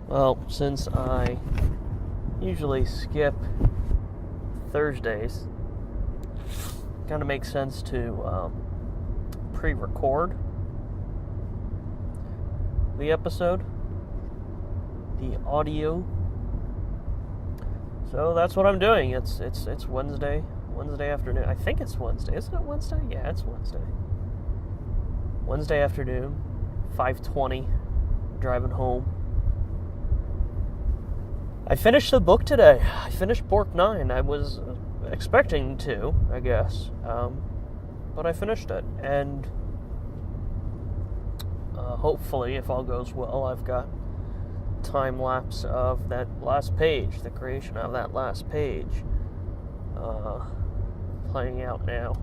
Well, since I usually skip Thursdays, it kind of makes sense to pre-record the episode, the audio. So that's what I'm doing. It's Wednesday afternoon. I think it's Wednesday. Isn't it Wednesday? Yeah, it's Wednesday. Wednesday afternoon, 5:20, driving home. I finished the book today. I finished Book 9. I was expecting to, I guess. But I finished it. And hopefully, if all goes well, I've got time lapse of that last page, the creation of that last page, playing out now.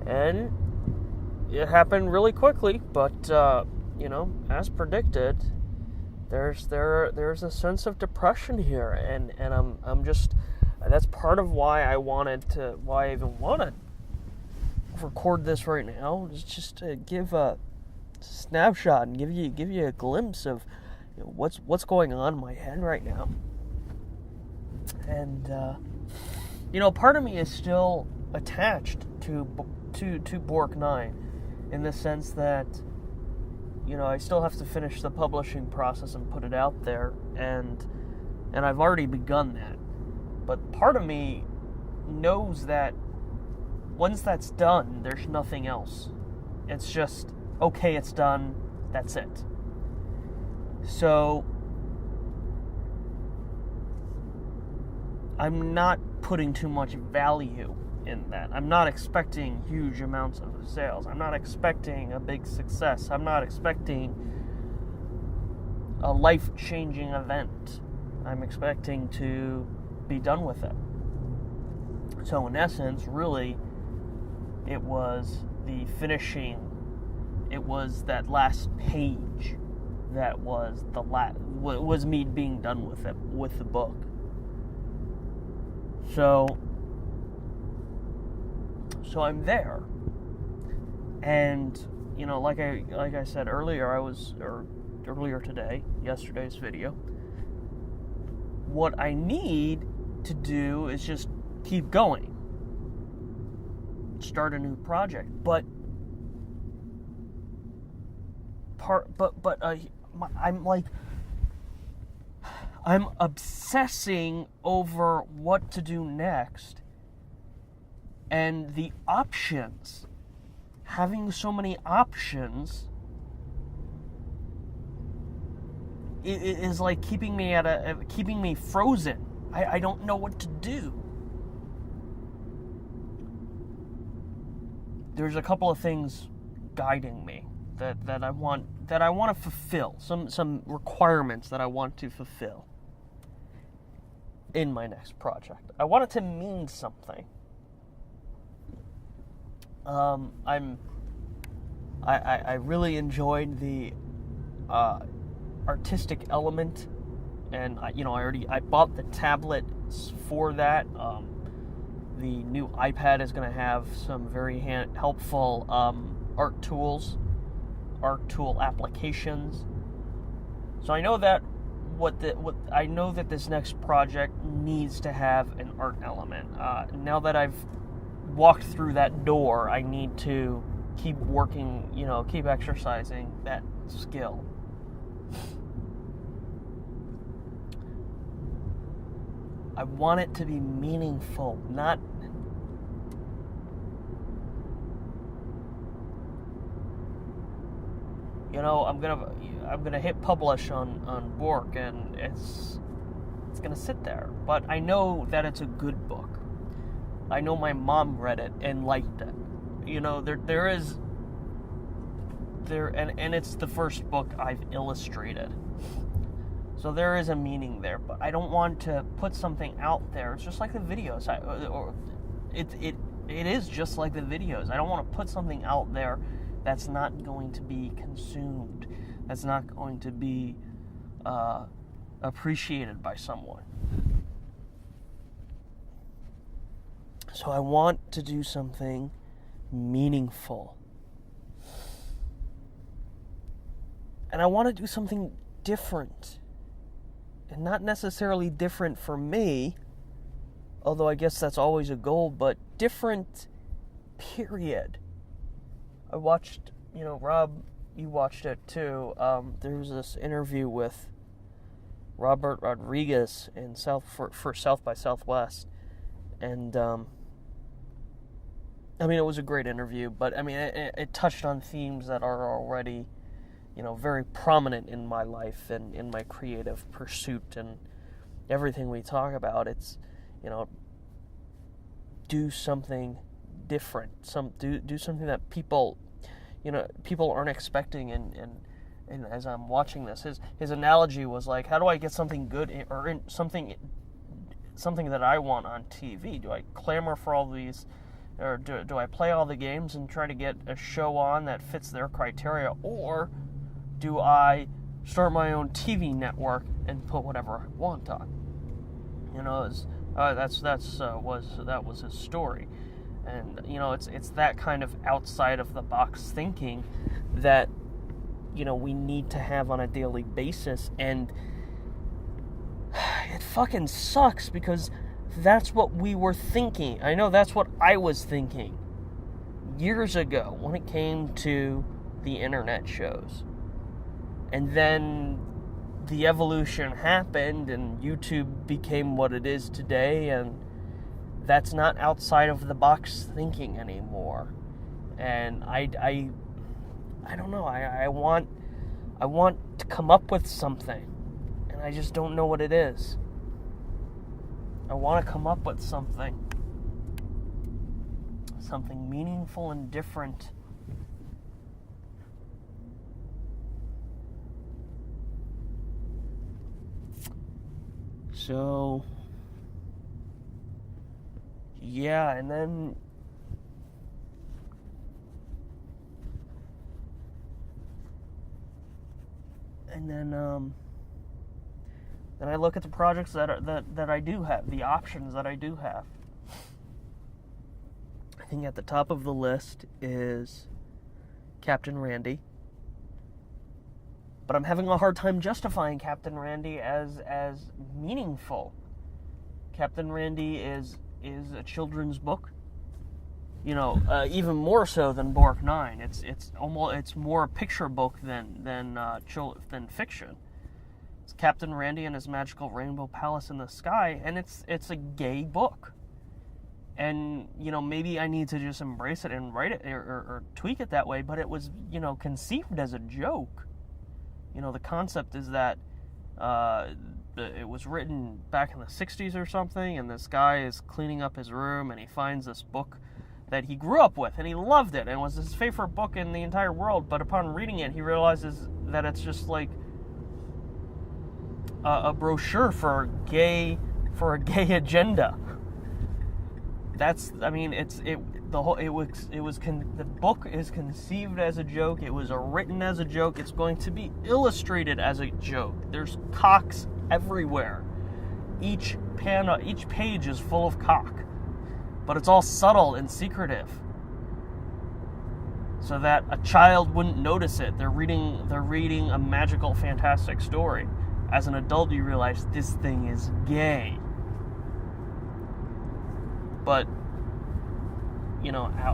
And it happened really quickly, but as predicted, there's a sense of depression here, and I'm just, that's part of why I even want to record this right now, is just to give a snapshot and give you a glimpse of what's going on in my head right now. And part of me is still attached to Bork 9, in the sense that I still have to finish the publishing process and put it out there, and I've already begun that. But part of me knows that once that's done, there's nothing else. It's just, okay, it's done, that's it. So I'm not putting too much value in that. I'm not expecting huge amounts of sales. I'm not expecting a big success. I'm not expecting a life-changing event. I'm expecting to be done with it. So in essence, really, it was the finishing. It was that last page that was was me being done with it, with the book. So I'm there, and like I said earlier, earlier today, yesterday's video. What I need to do is just keep going, start a new project, but I'm obsessing over what to do next. And the options, having so many options, it is like keeping me frozen. I don't know what to do. There's a couple of things guiding me that I want to fulfill, some requirements that I want to fulfill in my next project. I want it to mean something. I really enjoyed the artistic element, and I bought the tablets for that. The new iPad is going to have some very helpful art tool applications. So I know that I know that this next project needs to have an art element. Now that I've walked through that door, I need to keep working, keep exercising that skill. I want it to be meaningful, not I'm gonna hit publish on Bork, and it's gonna sit there. But I know that it's a good book. I know my mom read it and liked it. And it's the first book I've illustrated. So there is a meaning there, but I don't want to put something out there. It's just like the videos. It is just like the videos. I don't want to put something out there that's not going to be consumed, that's not going to be appreciated by someone. So I want to do something meaningful. And I want to do something different. And not necessarily different for me, although I guess that's always a goal, but different, period. I watched, Rob, you watched it too. There was this interview with Robert Rodriguez in for South by Southwest. And, it was a great interview, but, it touched on themes that are already, very prominent in my life and in my creative pursuit and everything we talk about. It's, do something different. Do something that people aren't expecting. And as I'm watching this, his analogy was like, how do I get something good or something that I want on TV? Do I clamor for all these, or do I play all the games and try to get a show on that fits their criteria, or do I start my own TV network and put whatever I want on? That was his story, and it's that kind of outside of the box thinking that we need to have on a daily basis, and it fucking sucks because that's what we were thinking. I know that's what I was thinking years ago when it came to the internet shows. And then the evolution happened and YouTube became what it is today, and that's not outside of the box thinking anymore. And I don't know, I want to come up with something, and I just don't know what it is. I want to come up with something meaningful and different. So, yeah, and then I look at the projects that I do have, the options that I do have. I think at the top of the list is Captain Randy. But I'm having a hard time justifying Captain Randy as meaningful. Captain Randy is a children's book. Even more so than Bork 9. It's more a picture book than fiction. It's Captain Randy and his magical rainbow palace in the sky, and it's a gay book. And maybe I need to just embrace it and write it or tweak it that way. But it was conceived as a joke. The concept is that it was written back in the 60s or something, and this guy is cleaning up his room, and he finds this book that he grew up with, and he loved it, and it was his favorite book in the entire world. But upon reading it, he realizes that it's just like a brochure for a gay agenda. The book is conceived as a joke. It was written as a joke. It's going to be illustrated as a joke. There's cocks everywhere. Each page is full of cock, but it's all subtle and secretive, so that a child wouldn't notice it. They're reading a magical, fantastic story. As an adult, you realize this thing is gay. But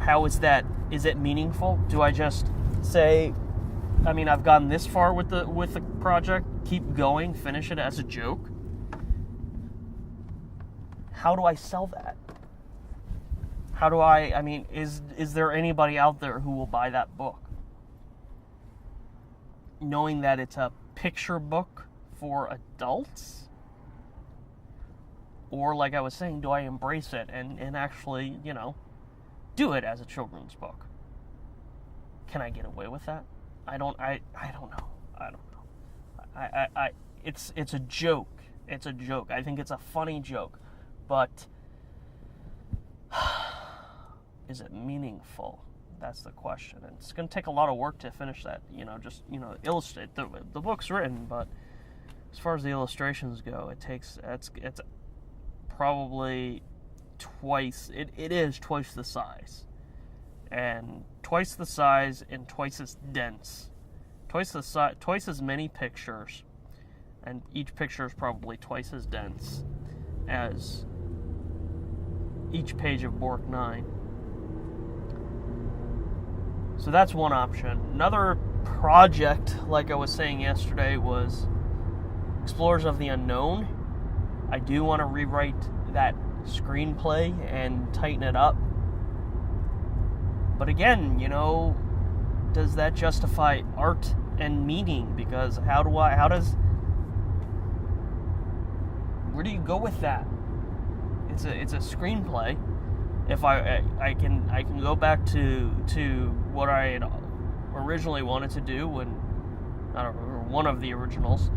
how is that? Is it meaningful? Do I just say, I've gotten this far with the project, keep going, finish it as a joke? How do I sell that? How do is there anybody out there who will buy that book? Knowing that it's a picture book for adults? Or, like I was saying, do I embrace it and actually, do it as a children's book? Can I get away with that? I don't know. It's a joke. It's a joke. I think it's a funny joke. But is it meaningful? That's the question. And it's going to take a lot of work to finish that, illustrate. The book's written, but as far as the illustrations go, it's probably twice, it is twice the size. And twice the size and twice as dense. Twice as many pictures And each picture is probably twice as dense as each page of Bork 9. So that's one option. Another project, like I was saying yesterday, was Explorers of the Unknown. I do want to rewrite that screenplay and tighten it up. But again, does that justify art and meaning? Because where do you go with that? It's a screenplay. If I can go back to what I had originally wanted to do when, I don't know, one of the originals,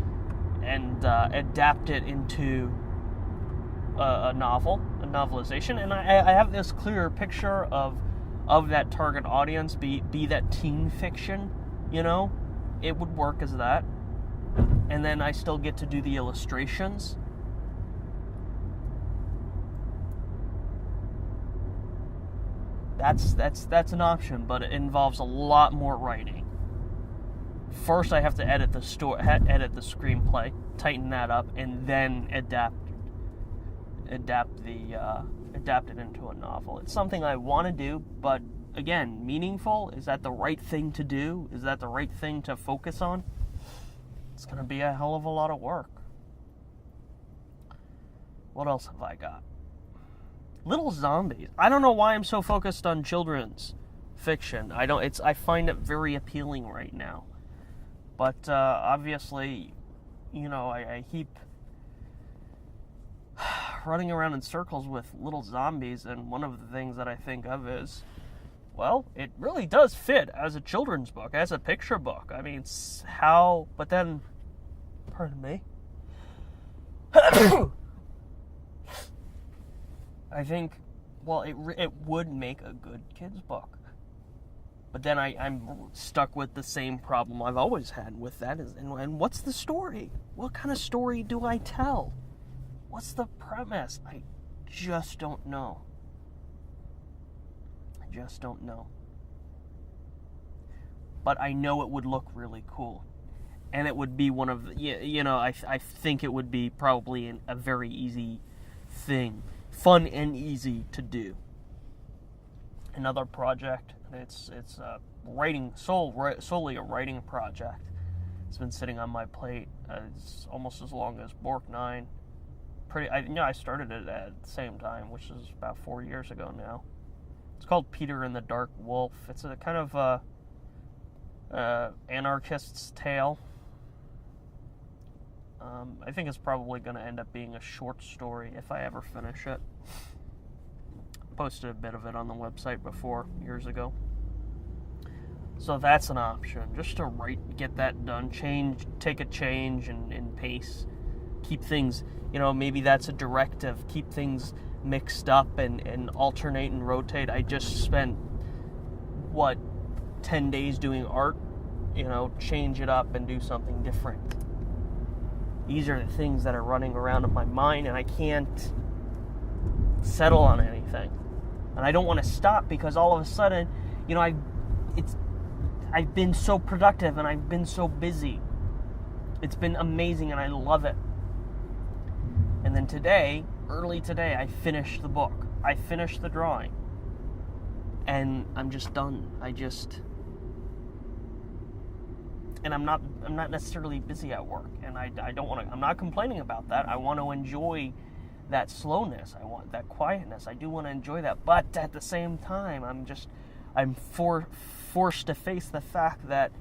and adapt it into a novelization, and I have this clearer picture of that target audience, be that teen fiction, it would work as that, and then I still get to do the illustrations. That's an option, but it involves a lot more writing. First, I have to edit the screenplay, tighten that up, and then adapt it into a novel. It's something I want to do, but again, meaningful. Is that the right thing to do? Is that the right thing to focus on? It's going to be a hell of a lot of work. What else have I got? Little Zombies. I don't know why I'm so focused on children's fiction. I find it very appealing right now. But obviously, I keep running around in circles with Little Zombies, and one of the things that I think of is, well, it really does fit as a children's book, as a picture book. I mean, but then, pardon me, I think, well, it would make a good kid's book. But then I'm stuck with the same problem I've always had with that. And what's the story? What kind of story do I tell? What's the premise? I just don't know. But I know it would look really cool. And it would be one of the, I think it would be probably a very easy thing. Fun and easy to do. Another project, it's solely a writing project. It's been sitting on my plate. It's almost as long as Bork 9. I started it at the same time, which is about 4 years ago now. It's called Peter and the Dark Wolf. It's a kind of anarchist's tale. I think it's probably going to end up being a short story if I ever finish it. Posted a bit of it on the website before, years ago. So that's an option. Just to get that done. Take a change in pace. Keep things, maybe that's a directive. Keep things mixed up and alternate and rotate. I just spent, 10 days doing art? Change it up and do something different. These are the things that are running around in my mind, and I can't settle on anything. And I don't want to stop because all of a sudden, I've been so productive and I've been so busy. It's been amazing and I love it. And then early today, I finished the book. I finished the drawing. And I'm just done. And I'm not necessarily busy at work, and I don't want to. I'm not complaining about that. I want to enjoy that slowness. I want that quietness. I do want to enjoy that, but at the same time, I'm forced to face the fact that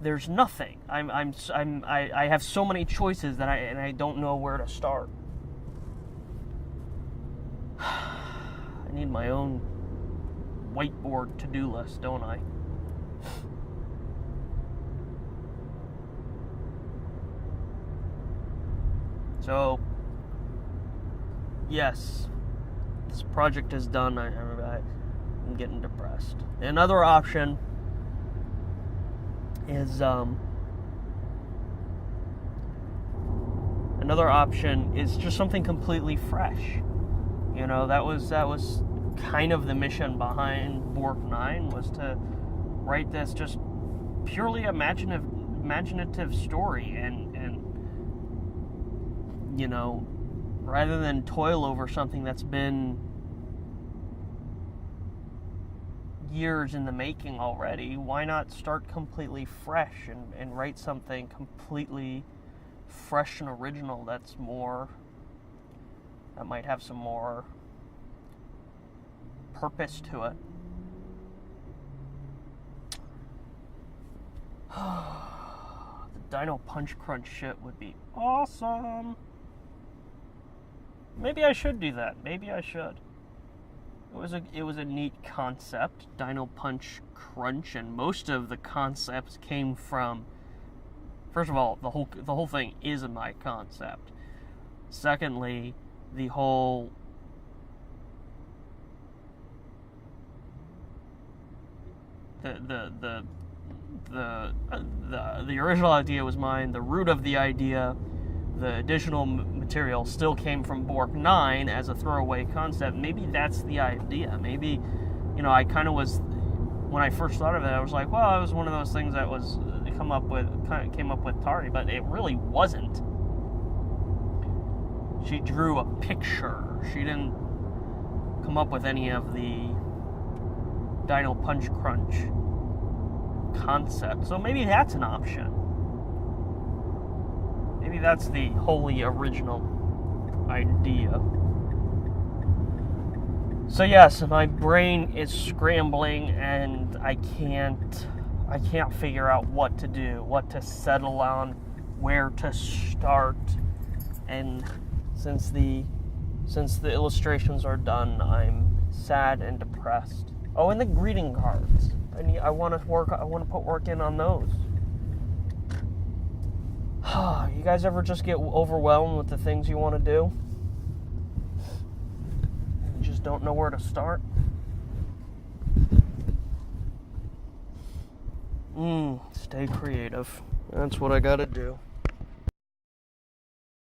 there's nothing. I have so many choices that I don't know where to start. I need my own whiteboard to-do list, don't I? So, yes, this project is done. I'm getting depressed. Another option is just something completely fresh. That was kind of the mission behind Bork 9, was to write this just purely imaginative story and rather than toil over something that's been years in the making already, why not start completely fresh and write something completely fresh and original that might have some more purpose to it. The Dino Punch Crunch shit would be awesome. Maybe I should do that. Maybe I should. It was a neat concept, Dino Punch Crunch, and most of the concepts came from. First of all, the whole thing is my concept. Secondly, the whole the original idea was mine. The root of the idea, the additional material still came from Bork 9 as a throwaway concept. Maybe that's the idea. Maybe, I kind of was, when I first thought of it, I was like, well, it was one of those things that was came up with Tari, but it really wasn't. She drew a picture. She didn't come up with any of the Dino Punch Crunch concept. So maybe that's an option. Maybe that's the wholly original idea. So yes, my brain is scrambling and I can't figure out what to do, what to settle on, where to start. And since the illustrations are done, I'm sad and depressed. Oh, and the greeting cards. I want to put work in on those. You guys ever just get overwhelmed with the things you want to do? You just don't know where to start? Stay creative. That's what I gotta do.